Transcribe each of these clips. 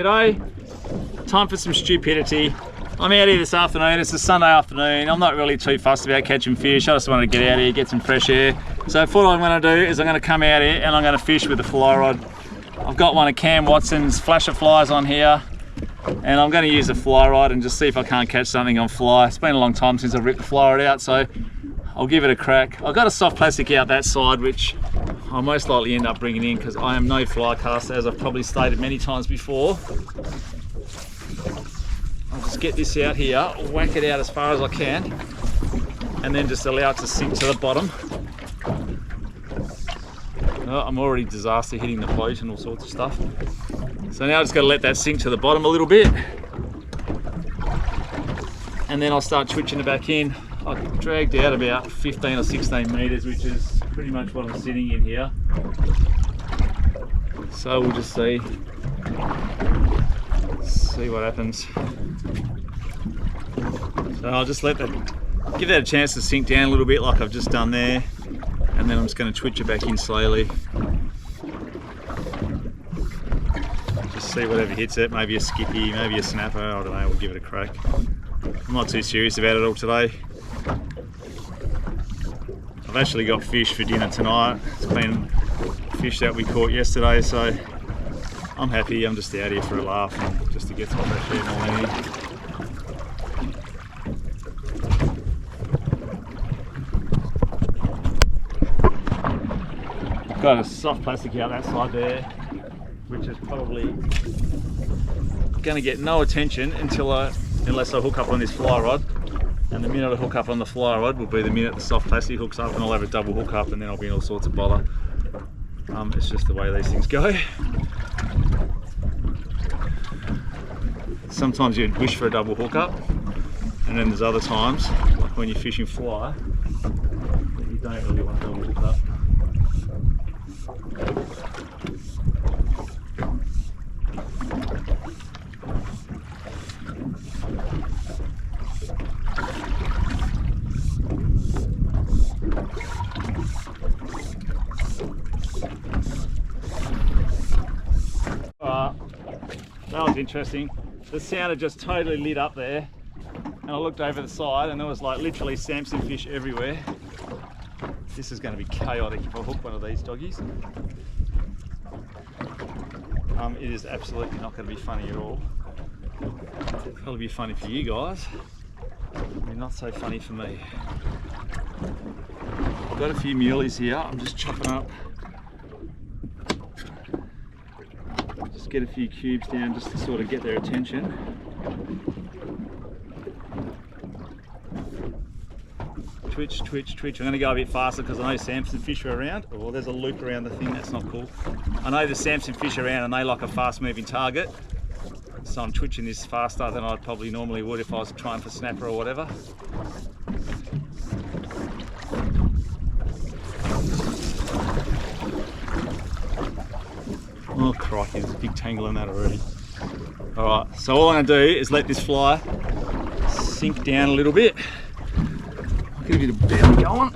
G'day. Time for some stupidity. I'm out here this afternoon. It's a Sunday afternoon. I'm not really too fussed about catching fish. I just wanted to get out here, get some fresh air. So what I'm going to do is I'm going to come out here and I'm going to fish with a fly rod. I've got one of Cam Watson's flasher flies on here, and I'm going to use a fly rod and just see if I can't catch something on fly. It's been a long time since I've ripped the fly rod out, so I'll give it a crack. I've got a soft plastic out that side, which I'll most likely end up bringing in because I am no fly caster, as I've probably stated many times before. I'll just get this out here, whack it out as far as I can, and then just allow it to sink to the bottom. Oh, I'm already disaster hitting the boat and all sorts of stuff. So now I just got to let that sink to the bottom a little bit, and then I'll start twitching it back in. I've dragged out about 15 or 16 meters, which is pretty much what I'm sitting in here. So we'll just see what happens. So I'll just give that a chance to sink down a little bit like I've just done there, and then I'm just going to twitch it back in slowly. Just see whatever hits it, maybe a skippy, maybe a snapper, I don't know, we'll give it a crack. I'm not too serious about it all today. I've actually got fish for dinner tonight. It's been fish that we caught yesterday, so I'm happy. I'm just out here for a laugh and just to get some fresh air more than anything. Got a soft plastic out that side there, which is probably going to get no attention unless I hook up on this fly rod. And the minute I hook up on the fly rod will be the minute the soft plastic hooks up, and I'll have a double hook up, and then I'll be in all sorts of bother. It's just the way these things go. Sometimes you'd wish for a double hook up, and then there's other times, like when you're fishing fly, that you don't really want a double hook up. That was interesting. The sound had just totally lit up there, and I looked over the side and there was like literally Samson fish everywhere. This is going to be chaotic if I hook one of these doggies. It is absolutely not going to be funny at all. It'll probably be funny for you guys, but not so funny for me. I've got a few muleys here. I'm just chopping up. Get a few cubes down just to sort of get their attention. Twitch, twitch, twitch. I'm going to go a bit faster because I know Samson fish are around. Oh, there's a loop around the thing, that's not cool. I know the Samson fish are around and they like a fast moving target, so I'm twitching this faster than I probably normally would if I was trying for snapper or whatever. Oh crikey, there's a big tangle in that already. Alright, so all I'm going to do is let this fly sink down a little bit. I'll get a bit of belly going.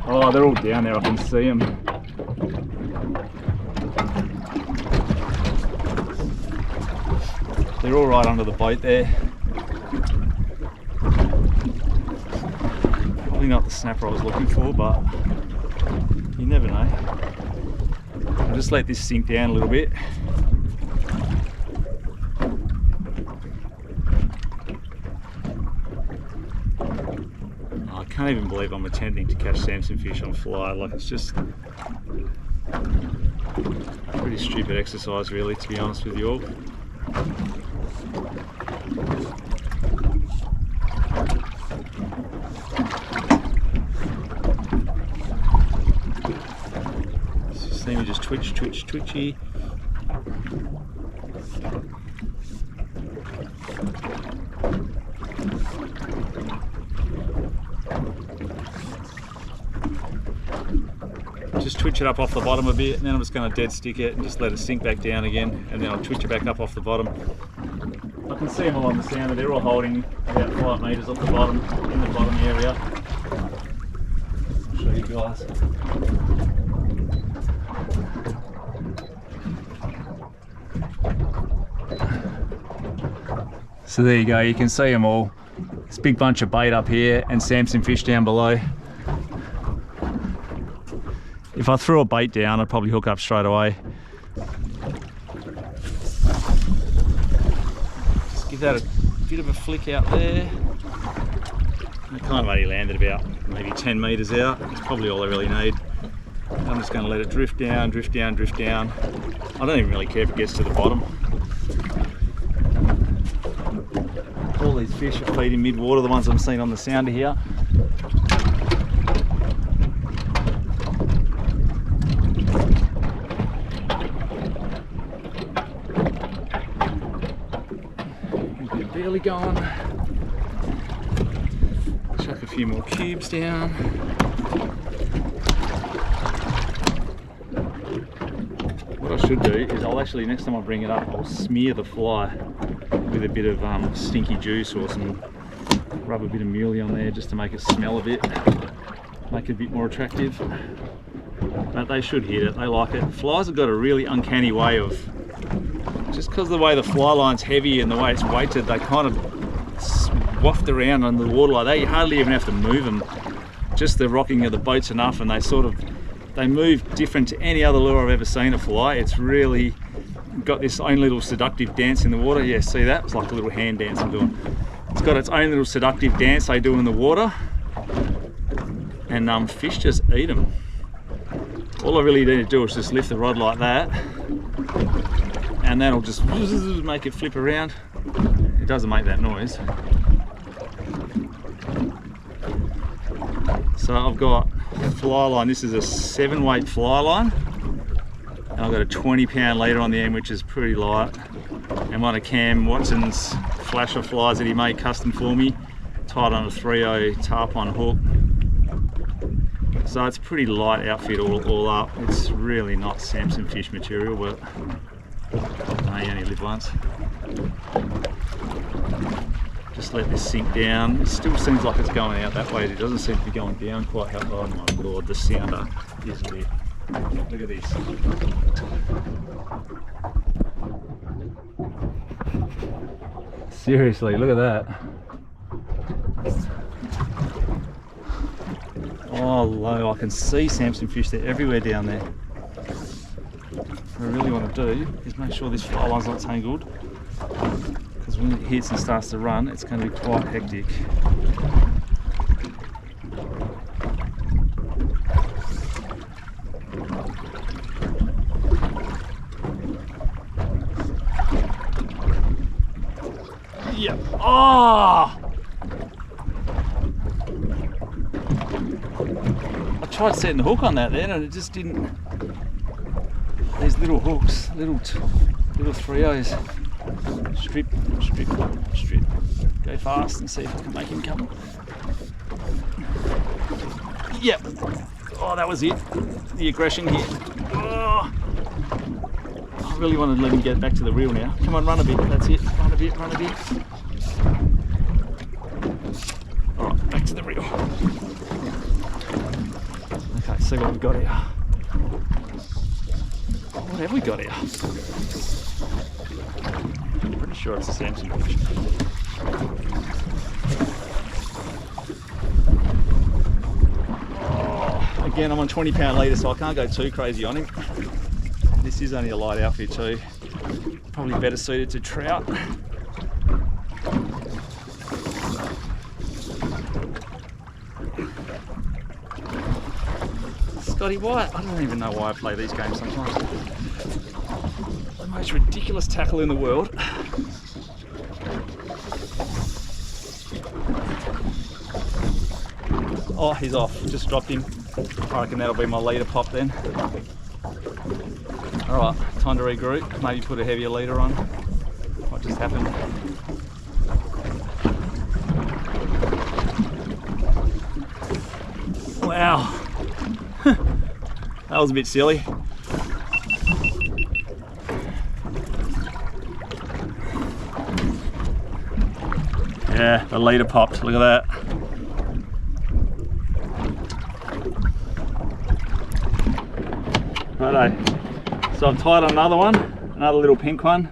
Oh, they're all down there, I can see them. They're all right under the boat there. Probably not the snapper I was looking for, but you never know. I'll just let this sink down a little bit. I can't even believe I'm attempting to catch Samson fish on fly. Like, it's just a pretty stupid exercise really, to be honest with you all. See me just twitch, twitch, twitchy. Just twitch it up off the bottom a bit, and then I'm just going to dead stick it and just let it sink back down again, and then I'll twitch it back up off the bottom. I can see them all on the sounder. They're all holding about 5 metres off the bottom, in the bottom area. I'll show you guys. So there you go, you can see them all. This big bunch of bait up here and Samson fish down below. If I threw a bait down, I'd probably hook up straight away. Just give that a bit of a flick out there. I kind of only landed about maybe 10 metres out. It's probably all I really need. I'm just going to let it drift down, drift down, drift down. I don't even really care if it gets to the bottom. All these fish are feeding mid-water, the ones I'm seeing on the sounder here. Barely going. Chuck a few more cubes down. What I should do is I'll actually, next time I bring it up, I'll smear the fly with a bit of stinky juice or some, rub a bit of muley on there just to make it smell a bit, make it a bit more attractive. But they should hit it, they like it. Flies have got a really uncanny way of, just because of the way the fly line's heavy and the way it's weighted, they kind of waft around on the water like that. You hardly even have to move them. Just the rocking of the boat's enough, and they move different to any other lure I've ever seen a fly. It's really got this own little seductive dance in the water. Yeah, see that? It's like a little hand dance I'm doing. It's got its own little seductive dance they do in the water, and fish just eat them. All I really need to do is just lift the rod like that, and that'll just make it flip around. It doesn't make that noise. So I've got fly line. This is a 7-weight fly line, and I've got a 20-pound leader on the end, which is pretty light, and one of Cam Watson's flasher flies that he made custom for me, tied on a 3/0 tarpon hook. So it's pretty light outfit all up. It's really not Samson fish material, but no, you only live once. Just let this sink down. It still seems like it's going out that way. It doesn't seem to be going down quite how. Oh my god, the sounder is lit. Look at this. Seriously, look at that. Oh, low, I can see Samson fish. They're everywhere down there. What I really want to do is make sure this fly line's not tangled, because when it hits and starts to run, it's going to be quite hectic. Yeah. Oh! I tried setting the hook on that then, and it just didn't. These little hooks, little 3/0s. Strip, strip, strip. Go fast and see if I can make him come. Yep. Oh, that was it. The aggression here. Oh. I really want to let him get back to the reel now. Come on, run a bit. That's it. Run a bit, run a bit. Alright, back to the reel. Okay, see what we've got here. What have we got here? Pretty sure it's a Samson fish. Oh, again, I'm on 20-pound leader, so I can't go too crazy on him. This is only a light outfit too. Probably better suited to trout. Scotty, why? I don't even know why I play these games sometimes. The most ridiculous tackle in the world. Oh, he's off. Just dropped him. I reckon that'll be my leader pop then. Alright, time to regroup. Maybe put a heavier leader on. What just happened? Wow. That was a bit silly. Yeah, the leader popped. Look at that. Righto. So I've tied on another one, another little pink one.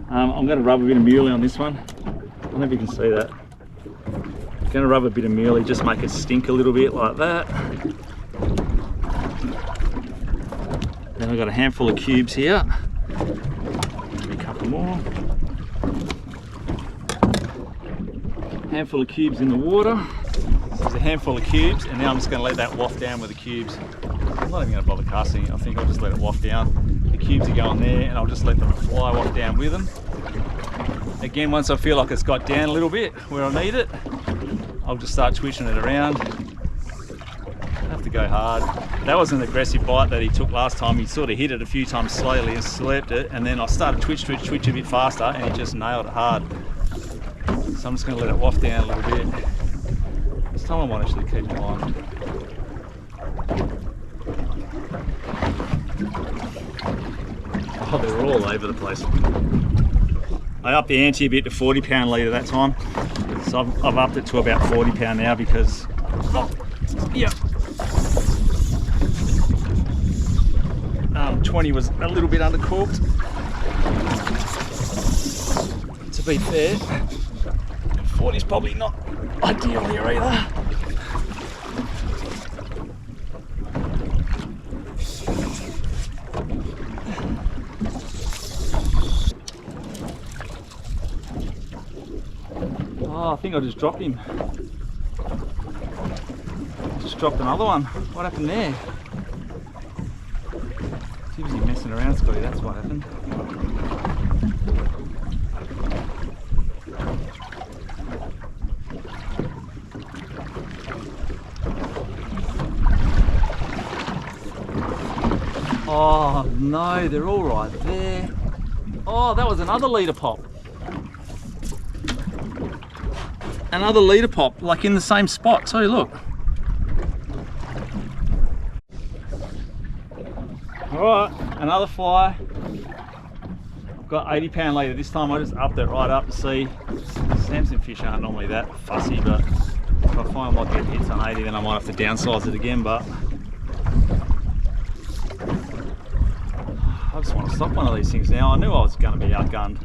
I'm going to rub a bit of muley on this one. don't know if you can see that. I'm gonna rub a bit of mealie, just make it stink a little bit like that. Then I've got a handful of cubes here. Maybe a couple more. Handful of cubes in the water. So there's a handful of cubes, and now I'm just gonna let that waft down with the cubes. I'm not even gonna bother casting it. I think I'll just let it waft down. The cubes are going there, and I'll just let them fly waft down with them. Again, once I feel like it's got down a little bit where I need it, I'll just start twitching it around. I have to go hard. That was an aggressive bite that he took last time. He sort of hit it a few times slowly and slept it, and then I started twitch a bit faster, and he just nailed it hard. So I'm just going to let it waft down a little bit. This time I might actually keep them on. Oh, they're all over the place. I upped the ante a bit to 40 pound litre that time. So I've upped it to about 40 pound now because, oh, yeah. 20 was a little bit undercooked. To be fair, 40 is probably not ideal here either. Oh, I think I just dropped him. Just dropped another one. What happened there? He was messing around, Scotty, that's what happened. Oh no, they're all right there. Oh, that was another leader pop. Another leader pop, like in the same spot too, look. All right, another fly. I've got 80 pound leader. This time I just upped it right up to see. Samson fish aren't normally that fussy, but if I find I might get hits on 80, then I might have to downsize it again, but I just want to stop one of these things now. I knew I was going to be outgunned.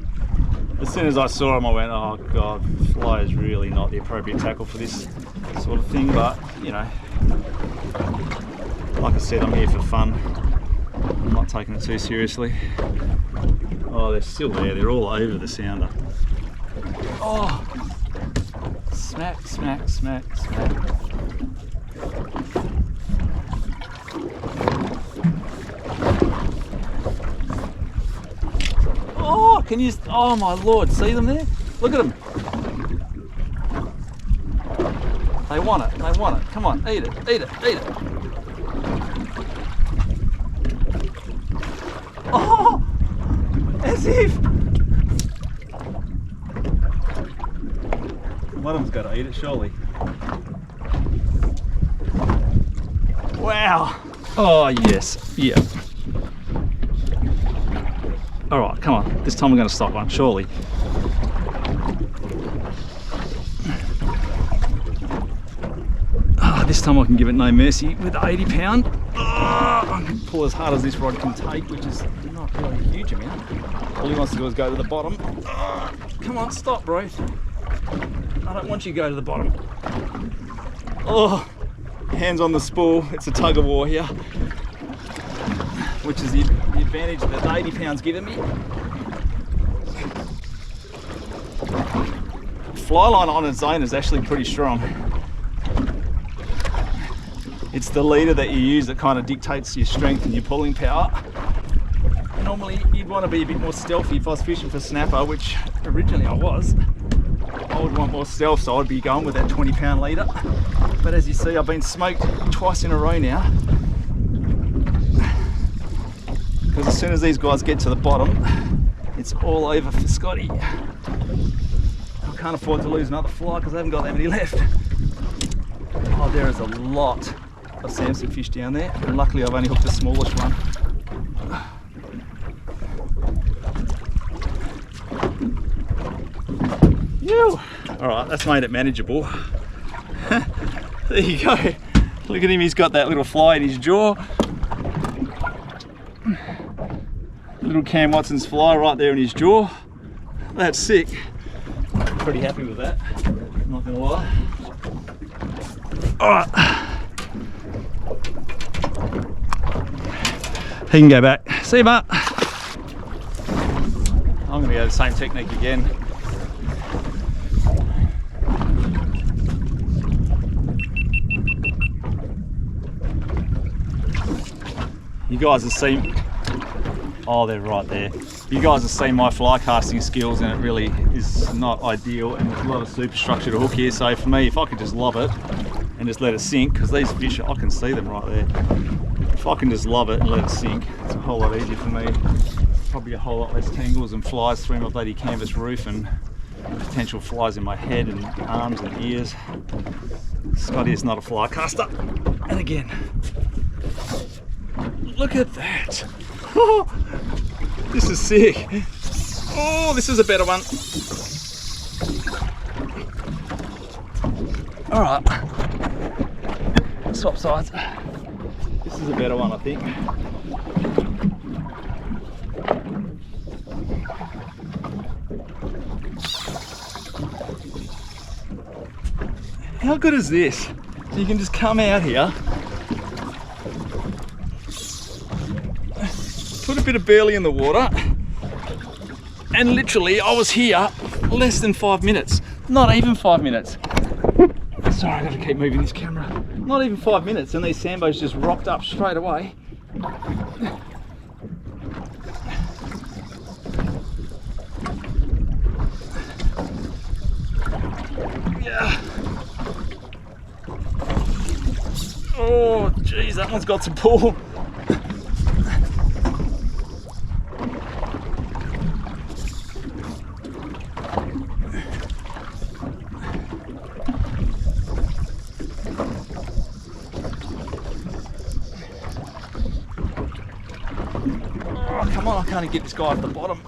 As soon as I saw him, I went, oh God, fly is really not the appropriate tackle for this sort of thing, but you know, like I said, I'm here for fun. I'm not taking it too seriously. Oh, they're still there. They're all over the sounder. Oh, smack, smack, smack, smack. Oh, can you, oh my Lord, see them there? Look at them. They want it, they want it. Come on, eat it, eat it, eat it. Oh, as if. One of them's got to eat it, surely. Wow. Oh, yes. Yeah. All right, come on. This time we're going to stop one, surely. Oh, this time I can give it no mercy with the 80 pound. Oh, I can pull as hard as this rod can take, which is not really a huge amount. All he wants to do is go to the bottom. Oh, come on, stop, bro. I don't want you to go to the bottom. Oh, hands on the spool. It's a tug of war here, which is the advantage that the 80 pounds giving me. Fly line on its own is actually pretty strong. It's the leader that you use that kind of dictates your strength and your pulling power. Normally you'd want to be a bit more stealthy if I was fishing for snapper, which originally I was. I would want more stealth, so I'd be going with that 20 pound leader. But as you see, I've been smoked twice in a row now. Because as soon as these guys get to the bottom, it's all over for Scotty. I can't afford to lose another fly because I haven't got that many left. Oh, there is a lot of Samson fish down there, and luckily I've only hooked the smallest one. Ew. All right, that's made it manageable. There you go. Look at him, he's got that little fly in his jaw. Little Cam Watson's fly right there in his jaw. That's sick. pretty happy with that, I'm not gonna lie. Alright. He can go back. See you, mate. I'm gonna go the same technique again. You guys have seen, oh, they're right there. You guys have seen my fly casting skills, and it really is not ideal, and there's a lot of superstructure to hook here. So for me, if I could just lob it and just let it sink, because these fish, I can see them right there. If I can just lob it and let it sink, it's a whole lot easier for me. Probably a whole lot less tangles and flies through my bloody canvas roof, and potential flies in my head and arms and ears. Scotty is not a fly caster. And again, look at that. Oh, this is sick. Oh, this is a better one. All right, swap sides. This is a better one, I think. How good is this? So you can just come out here, put a bit of burley in the water, and literally I was here less than 5 minutes. Not even 5 minutes. Sorry, I gotta keep moving this camera. Not even 5 minutes, and these sambos just rocked up straight away. Yeah. Oh, geez, that one's got some pull. Oh, come on, I can't even get this guy off the bottom.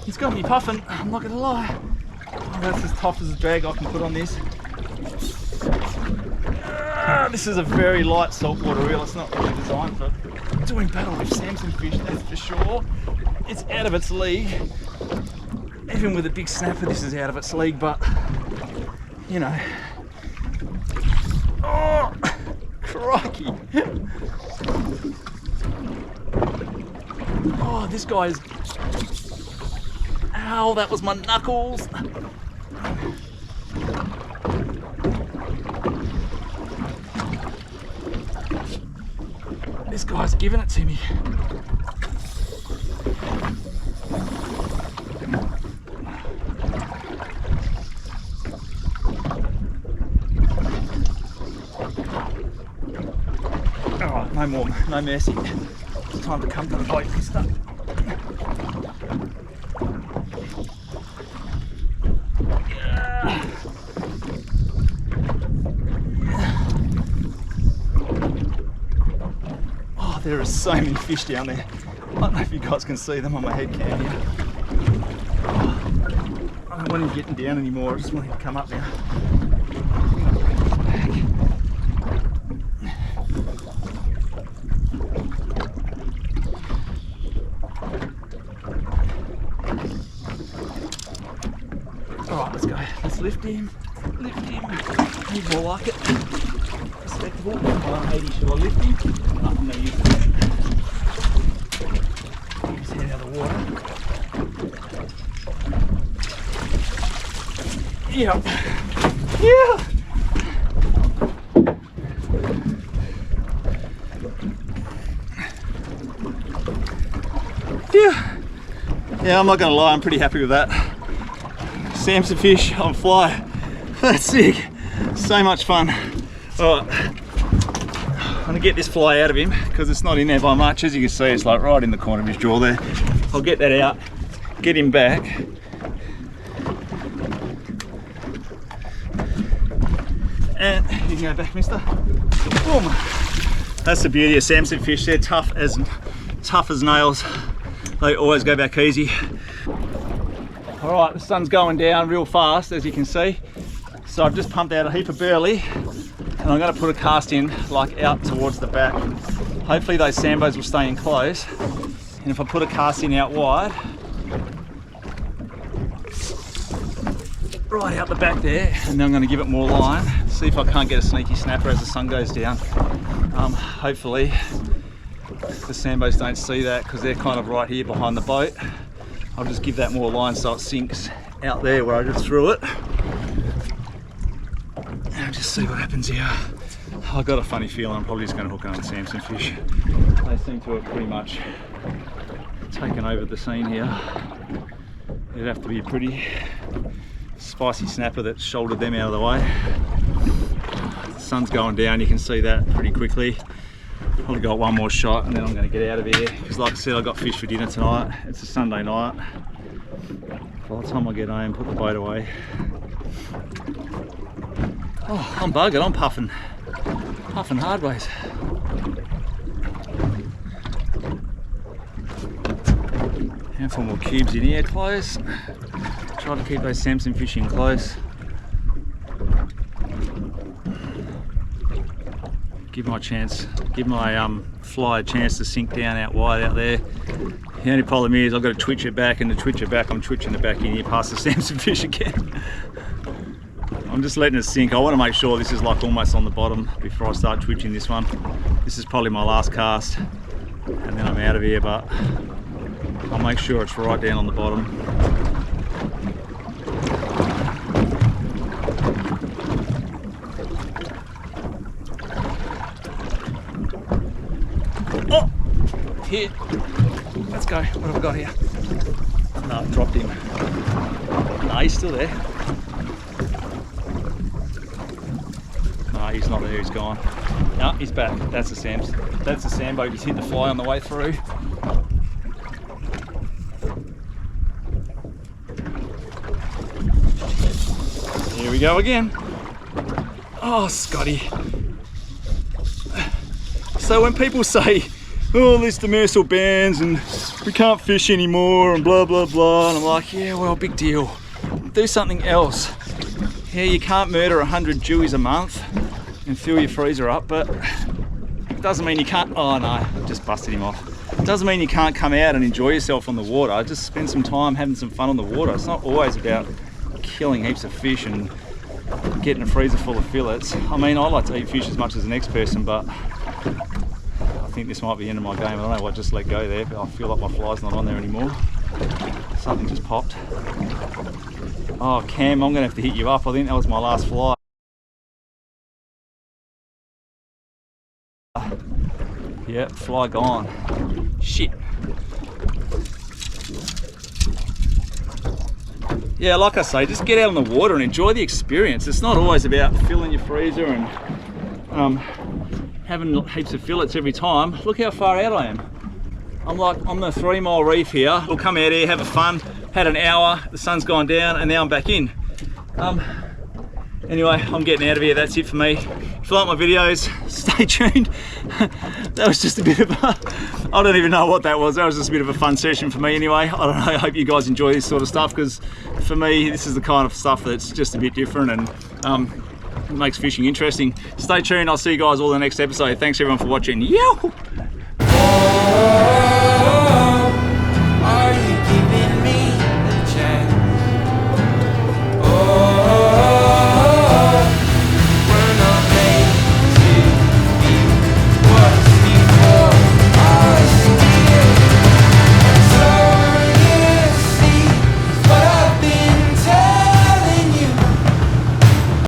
It's got me puffing, I'm not gonna lie. Oh, that's as tough as a drag I can put on this. This is a very light saltwater reel. It's not really designed for doing battle with Samson fish, that's for sure. It's out of its league. Even with a big snapper, this is out of its league, but you know. Oh, crikey. Oh, this guy is. Ow, that was my knuckles. This guy's giving it to me. Alright, no more, no mercy. It's time to come to the boat and stuff. There are so many fish down there. I don't know if you guys can see them on my head cam here. I don't want him getting down anymore, I just want him to come up now. Alright, let's go. Let's lift him. Lift him. He's more like it. Respectable. 180, should I lift him? No, I'm going to use it. Keep his head out of the water. Yeah. Yeah. Yeah. Yeah, I'm not going to lie, I'm pretty happy with that. Samson fish on fly. That's sick. So much fun. Alright. I'm going to get this fly out of him because it's not in there by much. As you can see, it's like right in the corner of his jaw there. I'll get that out, get him back. And you can go back, mister. Boom. That's the beauty of Samson fish. They're tough as nails. They always go back easy. Alright, the sun's going down real fast, as you can see. So I've just pumped out a heap of burley. And I'm going to put a cast in like out towards the back hopefully those sandbows will stay in close. And if I put a cast in out wide, right out the back there, and then I'm going to give it more line, see if I can't get a sneaky snapper as the sun goes down. Hopefully the sandbows don't see that because they're kind of right here behind the boat. I'll just give that more line so it sinks out there where I just threw it. And I'll just see what happens here. I've got a funny feeling I'm probably just going to hook another Samson fish. They seem to have pretty much taken over the scene here. It'd have to be a pretty spicy snapper that shouldered them out of the way. The sun's going down, you can see that pretty quickly. Probably got one more shot and then I'm going to get out of here because, like I said, I got fish for dinner tonight. It's a Sunday night. By the time I get home, put the boat away. Oh, I'm buggered, I'm puffing hard ways. Handful more cubes in here close. Try to keep those Samson fish in close. Give my fly a chance to sink down out wide out there. The only problem is I've got to twitch it back, and to twitch it back, I'm twitching it back in here past the Samson fish again. I'm just letting it sink. I want to make sure this is like almost on the bottom before I start twitching this one. This is probably my last cast, and then I'm out of here, but I'll make sure it's right down on the bottom. Oh, here. Let's go. What have I got here? No, I've dropped him. No, he's still there. No, he's not there. He's gone. No, he's back. That's the Sam's. That's the sandboat. He's hit the fly on the way through. Here we go again. Oh, Scotty. So when people say, oh, this demersal bans and we can't fish anymore and blah, blah, blah, and I'm like, yeah, well, big deal. Do something else. Yeah, you can't murder 100 Jewies a month and fill your freezer up, but it doesn't mean you can't, oh no, I just busted him off. It doesn't mean you can't come out and enjoy yourself on the water. Just spend some time having some fun on the water. It's not always about killing heaps of fish and getting a freezer full of fillets. I mean, I like to eat fish as much as the next person, but I think this might be the end of my game. I don't know what I just let go there, but I feel like my fly's not on there anymore. Something just popped. Oh, Cam, I'm gonna have to hit you up. I think that was my last fly. Yeah, fly gone. Shit. Yeah, like I say, just get out on the water and enjoy the experience. It's not always about filling your freezer and having heaps of fillets every time. Look how far out I am. I'm like on the 3 mile reef here. We'll come out here, have a fun. Had an hour, the sun's gone down, and now I'm back in. Anyway, I'm getting out of here. That's it for me. If you like my videos, stay tuned. That was just a bit of a, I don't even know what that was. That was just a bit of a fun session for me anyway. I don't know, I hope you guys enjoy this sort of stuff, because for me, this is the kind of stuff that's just a bit different and it makes fishing interesting. Stay tuned. I'll see you guys all in the next episode. Thanks everyone for watching. Yo!